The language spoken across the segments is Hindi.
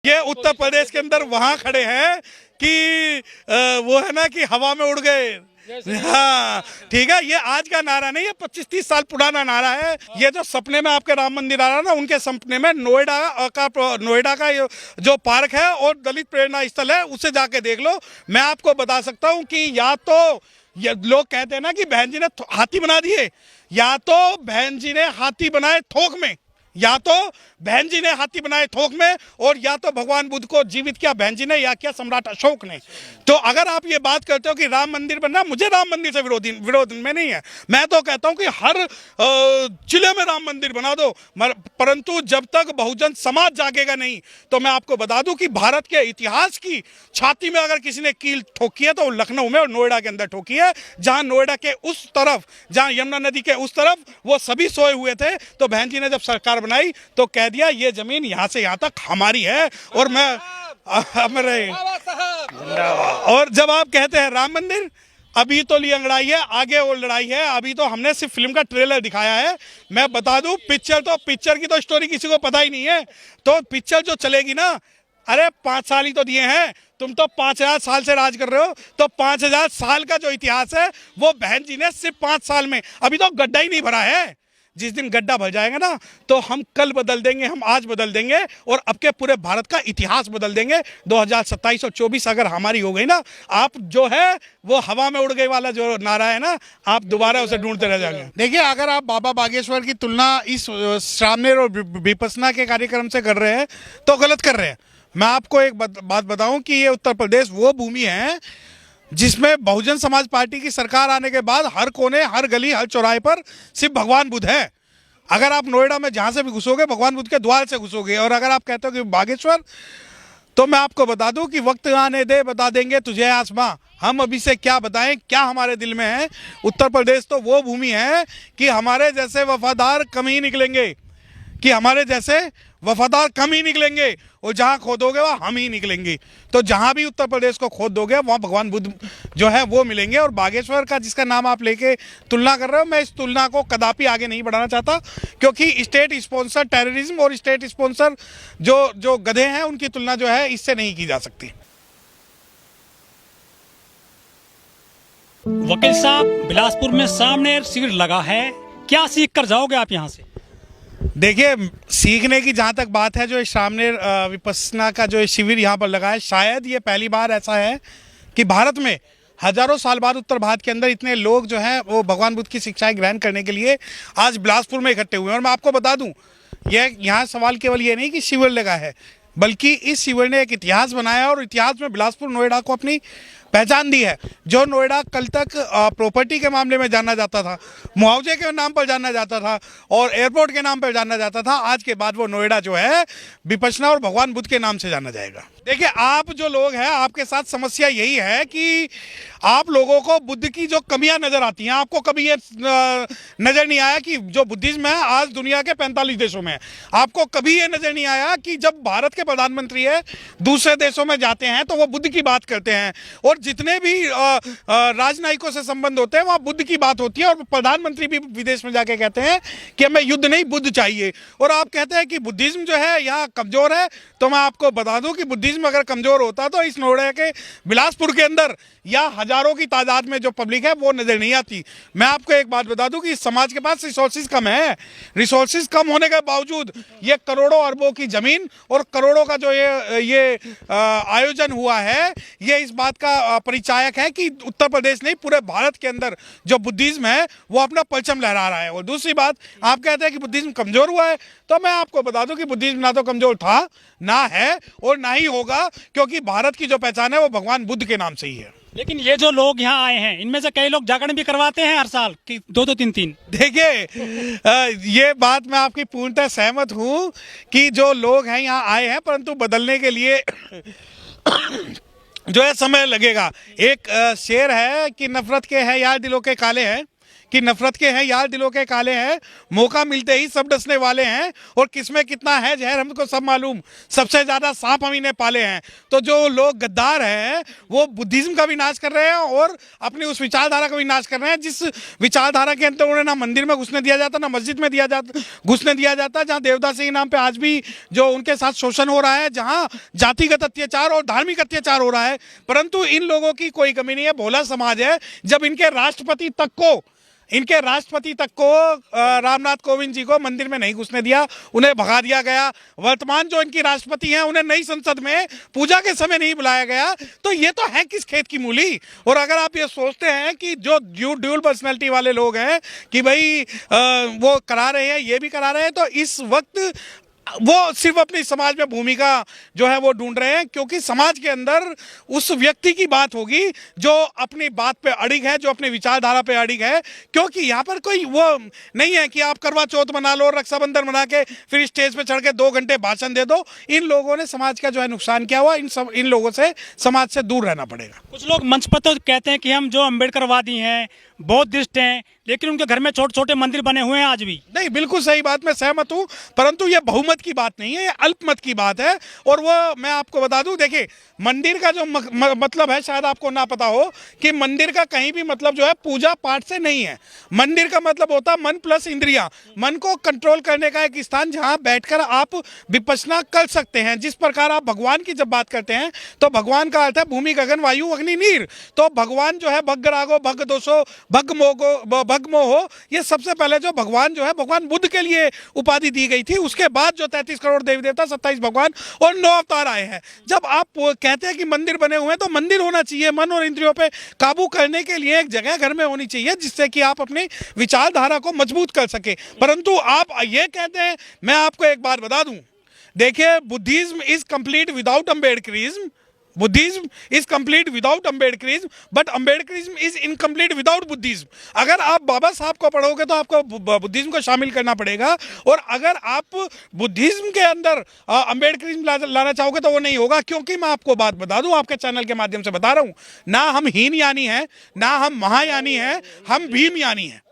ये उत्तर प्रदेश के अंदर वहां खड़े हैं कि वो है ना कि हवा में उड़ गए। हाँ ठीक है, ये आज का नारा नहीं, ये 25-30 साल पुराना नारा है। ये जो सपने में आपके राम मंदिर आ रहा है ना, उनके सपने में नोएडा का जो पार्क है और दलित प्रेरणा स्थल है, उसे जाके देख लो। मैं आपको बता सकता हूँ कि या तो ये लोग कहते हैं ना कि बहन जी ने हाथी बना दिए, या तो बहन जी ने हाथी बनाए थोक में, या तो बहन जी ने हाथी बनाए थोक में, और या तो भगवान बुद्ध को जीवित किया बहन जी ने, या किया सम्राट अशोक ने। तो अगर आप ये बात करते हो कि राम मंदिर बनना, मुझे राम मंदिर से विरोध में नहीं है। मैं तो कहता हूं कि हर जिले में राम मंदिर बना दो, परंतु जब तक बहुजन समाज जागेगा नहीं, तो मैं आपको बता दूं कि भारत के इतिहास की छाती में अगर किसी ने कील ठोकी है तो लखनऊ में और नोएडा के अंदर ठोकी है, जहां नोएडा के उस तरफ, जहां यमुना नदी के उस तरफ वो सभी सोए हुए थे। तो बहन जी ने जब सरकार बनाई तो कह दिया ये जमीन यहां से यहां तक हमारी है, और मैं और जब आप कहते हैं राम मंदिर, अभी तो लड़ाई है, आगे और लड़ाई है। अभी तो हमने सिर्फ फिल्म का ट्रेलर दिखाया है। मैं बता दूं, पिक्चर की तो स्टोरी किसी को पता ही नहीं है। तो पिक्चर जो चलेगी ना, अरे 5 साल ही तो दिए हैं, तुम तो 5000 साल से राज कर रहे हो। तो 5000 साल का जो इतिहास है वो बहन जी ने सिर्फ 5 साल में, अभी तो गड्ढा ही नहीं भरा है। जिस दिन गड्ढा भर जाएगा ना, तो हम कल बदल देंगे, हम आज बदल देंगे, और अब के पूरे भारत का इतिहास बदल देंगे। 2027 और 24 अगर हमारी हो गई ना, आप जो है वो हवा में उड़ गई वाला जो नारा है ना, आप दोबारा उसे ढूंढते रह जाएंगे। देखिए, अगर आप बाबा बागेश्वर की तुलना इस सामनेर और विपस्सना के कार्यक्रम से कर रहे हैं तो गलत कर रहे हैं। मैं आपको एक बात बताऊं कि ये उत्तर प्रदेश वो भूमि है जिसमें बहुजन समाज पार्टी की सरकार आने के बाद हर कोने, हर गली, हर चौराहे पर सिर्फ भगवान बुद्ध है। अगर आप नोएडा में जहां से भी घुसोगे, भगवान बुद्ध के द्वार से घुसोगे। और अगर आप कहते हो कि बागेश्वर, तो मैं आपको बता दूं कि वक्त आने दे, बता देंगे तुझे आसमां। हम अभी से क्या बताएं, क्या हमारे दिल में है। उत्तर प्रदेश तो वो भूमि है कि हमारे जैसे वफादार कम ही निकलेंगे, कि हमारे जैसे वफादार कम ही निकलेंगे, और जहां खोदोगे वहां हम ही निकलेंगे। तो जहां भी उत्तर प्रदेश को खोद दोगे वहां भगवान बुद्ध जो है वो मिलेंगे। और बागेश्वर का जिसका नाम आप लेके तुलना कर रहे हो, मैं इस तुलना को कदापि आगे नहीं बढ़ाना चाहता, क्योंकि स्टेट स्पॉन्सर टेररिज्म और स्टेट स्पॉन्सर जो गधे हैं, उनकी तुलना जो है इससे नहीं की जा सकती। वकील साहब, बिलासपुर में सामने शिविर लगा है, क्या सीख कर जाओगे आप यहाँ से? देखिए, सीखने की जहाँ तक बात है, जो सामने विपस्सना का जो शिविर यहाँ पर लगा है, शायद ये पहली बार ऐसा है कि भारत में हजारों साल बाद उत्तर भारत के अंदर इतने लोग जो हैं वो भगवान बुद्ध की शिक्षाएं ग्रहण करने के लिए आज बिलासपुर में इकट्ठे हुए हैं। और मैं आपको बता दूं, ये यहाँ सवाल केवल ये नहीं कि शिविर लगा है, बल्कि इस शिविर ने एक इतिहास बनाया, और इतिहास में बिलासपुर नोएडा को अपनी पहचान दी है। जो नोएडा कल तक प्रॉपर्टी के मामले में जाना जाता था, मुआवजे के नाम पर जाना जाता था, और एयरपोर्ट के नाम पर जाना जाता था, आज के बाद वो नोएडा जो है विपस्सना और भगवान बुद्ध के नाम से जाना जाएगा। देखिए, आप जो लोग हैं, आपके साथ समस्या यही है कि आप लोगों को बुद्ध की जो कमियां नजर आती हैं, आपको कभी ये नजर नहीं आया कि जो बुद्धिज्म है आज दुनिया के 45 देशों में है। आपको कभी ये नजर नहीं आया कि जब भारत के प्रधानमंत्री है दूसरे देशों में जाते हैं तो वो बुद्ध की बात करते हैं, और जितने भी राजनयिकों से संबंध होते हैं वहाँ बुद्ध की बात होती है। और प्रधानमंत्री भी विदेश में जाके कहते हैं कि हमें युद्ध नहीं, बुद्ध चाहिए। और आप कहते हैं कि बुद्धिज्म जो है यहाँ कमजोर है, तो मैं आपको बता दूं कि बुद्धिज्म अगर कमजोर होता तो इस नोएडा के बिलासपुर के अंदर या हजारों की तादाद में जो पब्लिक है वो नजर नहीं आती। मैं आपको एक बात बता दूं कि समाज के पास रिसोर्सेज कम है। रिसोर्सेज कम होने के बावजूद ये करोड़ों अरबों की जमीन और करोड़ों का जो ये आयोजन हुआ है, ये इस बात का परिचायक है कि उत्तर प्रदेश नहीं, पूरे भारत के अंदर जो बुद्धिज्म है वो अपना परचम लहरा रहा है। और दूसरी बात, आप कहते हैं कि बुद्धिज्म कमजोर हुआ है, तो मैं आपको बता दूं कि बुद्धिज्म ना तो कमजोर था, ना है, और ना ही होगा, क्योंकि भारत की जो पहचान है वो भगवान बुद्ध के नाम से ही है। लेकिन ये जो लोग यहाँ आए हैं, इनमें से कई लोग जागरण भी करवाते हैं हर साल कि 2-2, 3-3। देखिए, ये बात मैं आपकी पूर्णतः सहमत हूँ कि जो लोग हैं यहाँ आए हैं, परंतु बदलने के लिए जो है समय लगेगा। एक शेर है कि नफरत के है यार दिलों के काले हैं, कि नफरत के हैं, यार दिलों के काले हैं, मौका मिलते ही सब डसने वाले हैं, और किसमें कितना है जहर हमको सब मालूम, सबसे ज्यादा सांप हम इन्हें पाले हैं। तो जो लोग गद्दार हैं वो बुद्धिज्म का भी नाश कर रहे हैं और अपनी उस विचारधारा का भी नाश कर रहे हैं जिस विचारधारा के अंदर उन्हें ना मंदिर में घुसने दिया जाता, ना मस्जिद में घुसने दिया जाता, जहाँ देवदासी के नाम पे आज भी जो उनके साथ शोषण हो रहा है, जहाँ जातिगत अत्याचार और धार्मिक अत्याचार हो रहा है। परंतु इन लोगों की कोई कमी नहीं है, भोला समाज है। जब इनके राष्ट्रपति तक को रामनाथ कोविंद जी को मंदिर में नहीं घुसने दिया, उन्हें भगा दिया गया। वर्तमान जो इनकी राष्ट्रपति हैं उन्हें नई संसद में पूजा के समय नहीं बुलाया गया, तो ये तो है किस खेत की मूली। और अगर आप ये सोचते हैं कि जो ड्यूल पर्सनैलिटी वाले लोग हैं कि भाई वो करा रहे हैं, ये भी करा रहे हैं, तो इस वक्त वो सिर्फ अपनी समाज में भूमिका जो है वो ढूंढ रहे हैं, क्योंकि समाज के अंदर उस व्यक्ति की बात होगी जो अपनी बात पे अड़िग है, जो अपनी विचारधारा पे अड़िग है। क्योंकि यहाँ पर कोई वो नहीं है कि आप करवा चौथ मना लो, रक्षाबंधन मना के फिर स्टेज पे चढ़ के 2 घंटे भाषण दे दो। इन लोगों ने समाज का जो है नुकसान किया हुआ, इन लोगों से समाज से दूर रहना पड़ेगा। कुछ लोग मंच पर तो कहते हैं कि हम जो अम्बेडकरवादी हैं, बौद्धिस्ट हैं, लेकिन उनके घर में छोटे छोटे मंदिर बने हुए हैं आज भी। नहीं, बिल्कुल सही बात, मैं सहमत हूं, परंतु ये बहुमत की बात नहीं है, ये अल्पमत की बात है। और वो मैं आपको बता दूं, देखिए मंदिर का जो मतलब है, शायद आपको ना पता हो कि मंदिर का कहीं भी मतलब जो है पूजा पाठ से नहीं है। मंदिर का मतलब होता है मन प्लस इंद्रियां, मन को कंट्रोल करने का एक स्थान जहां बैठकर आप विपश्यना कर सकते हैं। जिस प्रकार आप भगवान की जब बात करते हैं तो भगवान का अर्थ है भूमि गगन वायु अग्नि नीर। तो भगवान जो है भग्ग रागो भग्ग दोषो भग्ग मोहो, ये सबसे पहले जो भगवान जो है भगवान बुद्ध के लिए उपाधि दी गई थी। उसके बाद जो 33 करोड़ देवी देवता, 27 भगवान और 9 अवतार आए हैं। जब आप कहते हैं कि मंदिर बने हुए हैं, तो मंदिर होना चाहिए मन और इंद्रियों पे काबू करने के लिए एक जगह घर में होनी चाहिए, जिससे कि आप अपनी विचारधारा को मजबूत कर सके। परंतु आप ये कहते हैं, मैं आपको एक बात बता दूं, देखिए Buddhism is complete without Ambedkarism, Buddhism is complete without Ambedkarism, but Ambedkarism is incomplete without Buddhism. अगर आप बाबा साहब को पढ़ोगे तो आपको बुद्धिज्म को शामिल करना पड़ेगा, और अगर आप बुद्धिज्म के अंदर अम्बेडकरिज्म लाना चाहोगे तो वो नहीं होगा। क्योंकि मैं आपको बात बता दूं, आपके चैनल के माध्यम से बता रहा हूं, ना हम हीनयानी हैं, ना हम महायानी हैं, हम भीमयानी हैं।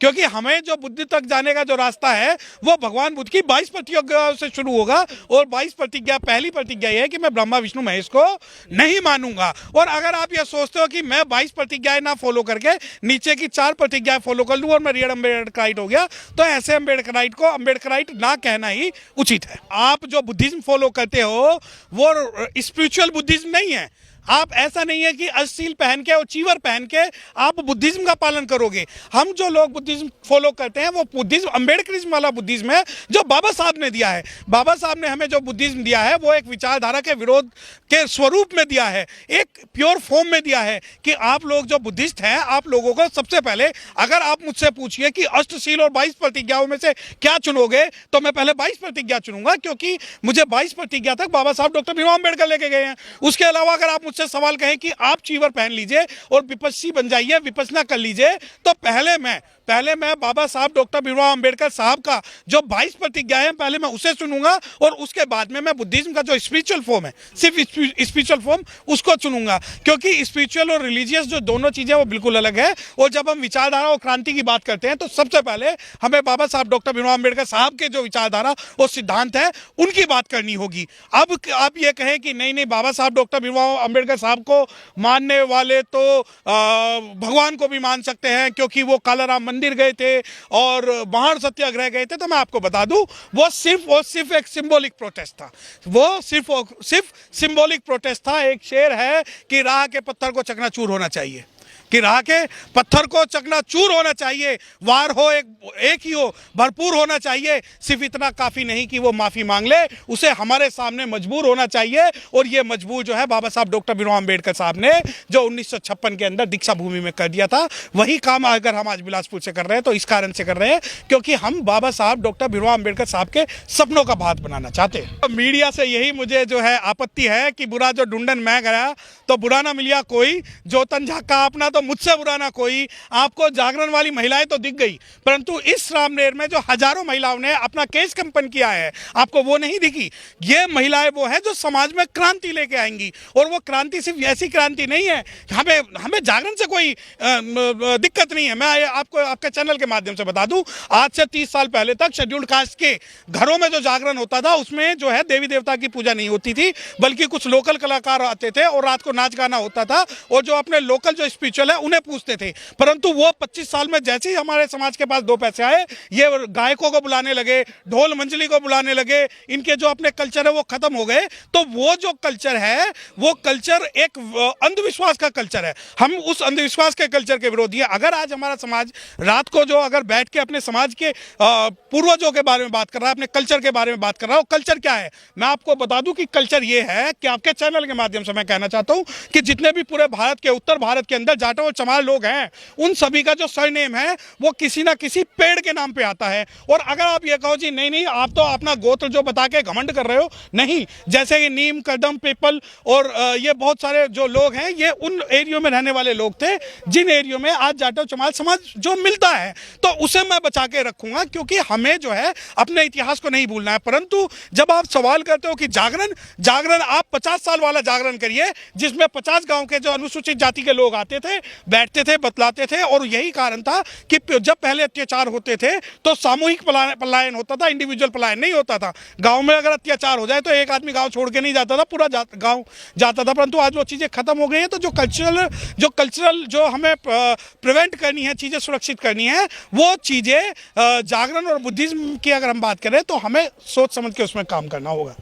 क्योंकि हमें जो बुद्धि तक जाने का जो रास्ता है वो भगवान बुद्ध की 22 प्रतिज्ञाओं से शुरू होगा। और 22 प्रतिज्ञा, पहली प्रतिज्ञा ये है कि मैं ब्रह्मा विष्णु महेश को नहीं मानूंगा। और अगर आप ये सोचते हो कि मैं 22 प्रतिज्ञाएं ना फॉलो करके नीचे की 4 प्रतिज्ञाएं फॉलो कर लूं और मैं रियल अम्बेडकराइट हो गया, तो ऐसे अम्बेडकराइट को अम्बेडकराइट ना कहना ही उचित है। आप जो बुद्धिज्म फॉलो करते हो वो स्पिरिचुअल बुद्धिज्म नहीं है। आप ऐसा नहीं है कि अश्लील पहन के और चीवर पहन के आप बुद्धिज्म का पालन करोगे। हम जो लोग बुद्धिज्म फॉलो करते हैं वो बुद्धिज्म अम्बेडकरिज्म वाला बुद्धिज्म है जो बाबा साहब ने दिया है। बाबा साहब ने हमें जो बुद्धिज्म दिया है वो एक विचारधारा के विरोध के स्वरूप में दिया है, एक प्योर फॉर्म में दिया है कि आप लोग जो बुद्धिस्ट हैं, आप लोगों को सबसे पहले अगर आप मुझसे पूछिए कि अष्टशील और 22 प्रतिज्ञाओं में से क्या चुनोगे, तो मैं पहले 22 प्रतिज्ञा चुनूंगा, क्योंकि मुझे 22 प्रतिज्ञा तक बाबा साहब डॉक्टर भीमराव अम्बेडकर लेके गए हैं। उसके अलावा अगर आप मुझसे सवाल कहें कि आप चीवर पहन लीजिए और विपस्सी बन जाइए, विपස්සना कर लीजिए, तो पहले मैं बाबा साहब डॉक्टर भीमराव अम्बेडकर साहब का जो 22 प्रतिज्ञाएं हैं पहले मैं उसे चुनूंगा, और उसके बाद में मैं बुद्धिज्म का जो स्पिरिचुअल फॉर्म है, सिर्फ स्पिरिचुअल फॉर्म उसको चुनूंगा। क्योंकि स्पिरिचुअल और रिलीजियस जो दोनों चीजें वो बिल्कुल अलग है। और जब हम विचारधारा और क्रांति की बात करते हैं तो सबसे पहले हमें बाबा साहब डॉक्टर भीमराव अम्बेडकर साहब के जो विचारधारा और सिद्धांत है उनकी बात करनी होगी। अब आप ये कहें कि नहीं बाबा साहब डॉक्टर भीमराव अम्बेडकर साहब को मानने वाले तो भगवान को भी मान सकते हैं, क्योंकि वो कालाराम मंदिर गए थे और महान सत्याग्रह गए थे, तो मैं आपको बता दूं वो सिर्फ एक सिंबॉलिक प्रोटेस्ट था। वो सिर्फ सिंबॉलिक प्रोटेस्ट था। एक शेर है कि राह के पत्थर को चकनाचूर होना चाहिए, कि राह के पत्थर को चकनाचूर होना चाहिए, वार हो एक ही हो, भरपूर होना चाहिए। सिर्फ इतना काफ़ी नहीं कि वो माफ़ी मांग ले, उसे हमारे सामने मजबूर होना चाहिए। और ये मजबूर जो है बाबा साहब डॉक्टर भीमराव अम्बेडकर साहब ने जो 1956 के अंदर दीक्षा भूमि में कर दिया था, वही काम अगर हम आज बिलासपुर से कर रहे हैं तो इस कारण से कर रहे हैं क्योंकि हम बाबा साहब डॉक्टर भीमराव अम्बेडकर साहब के सपनों का भात बनाना चाहते हैं। तो मीडिया से यही मुझे जो है आपत्ति है कि बुरा जो ढूंढन मैं गया तो बुरा ना मिलिया कोई, जो तन झाका अपना तो मुझसे बुरा ना कोई। आपको जागरण वाली महिलाएं तो दिख गई, परंतु इस रामनेर में जो हजारों महिलाओं ने अपना केस कंपन किया है, आपको वो नहीं दिखी। ये महिलाएं वो है जो समाज में क्रांति लेके आएंगी, और वो क्रांति सिर्फ ऐसी क्रांति नहीं है। हमें जागरण से कोई दिक्कत नहीं है। मैं आपको आपके चैनल के माध्यम से बता दूं, आज से 30 साल पहले तक शेड्यूल्ड कास्ट के घरों में जो जागरण होता था उसमें जो है देवी देवता की पूजा नहीं होती थी, बल्कि कुछ लोकल कलाकार आते थे और रात को नाच गाना होता था, और जो अपने लोकल जो स्पिरिचुअल है उन्हें पूछते थे। परंतु वो 25 साल में जैसे ही हमारे समाज के पास 2 पैसे आए, ये गायकों को बुलाने लगे, ढोल मंजली को बुलाने लगे, इनके जो अपने कल्चर है वो खत्म हो गए। तो वो जो कल्चर है वो कल्चर एक अंधविश्वास का कल्चर है। हम उस अंधविश्वास के कल्चर के विरोधी है। अगर आज हमारा समाज रात को जो अगर बैठ के अपने समाज के पूर्वजों के बारे में बात कर रहा है, अपने कल्चर के बारे में बात कर रहा है, वो कल्चर क्या है मैं आपको बता दूं कि कल्चर ये है कि आपके चैनल के माध्यम से मैं कहना चाहता हूं कि जितने भी पूरे भारत के उत्तर भारत के अंदर जाटो और चमार लोग हैं, उन सभी का जो सरनेम है वो किसी ना किसी पेड़ के नाम पे आता है। और अगर आप ये कहो जी नहीं आप तो अपना गोत्र जो बता के घमंड कर रहे हो, नहीं, जैसे कि नीम, कदम, पीपल और ये बहुत सारे जो लोग हैं, ये उन एरियो में रहने वाले लोग थे जिन एरियो में आज जाटो चमार समाज जो मिलता है, तो उसे मैं बचा के रखूंगा, क्योंकि हमें जो है अपने इतिहास को नहीं भूलना है। परंतु जब आप सवाल करते हो कि जागरण आप 50 साल वाला जागरण करिए, जिसमें 50 गांव के जो अनुसूचित जाति के लोग आते थे, बैठते थे, बतलाते थे, और यही कारण था कि जब पहले अत्याचार होते थे तो सामूहिक पलायन होता था, इंडिविजुअल पलायन नहीं होता था। गांव में अगर अत्याचार हो जाए तो एक आदमी गांव छोड़ के नहीं जाता था, पूरा गांव जाता था। परंतु आज वो चीज़ें खत्म हो गई हैं। तो जो कल्चरल जो हमें प्रिवेंट करनी है, चीज़ें सुरक्षित करनी है, वो चीज़ें जागरण और बुद्धिज्म की अगर हम बात करें तो हमें सोच समझ के उसमें काम करना होगा।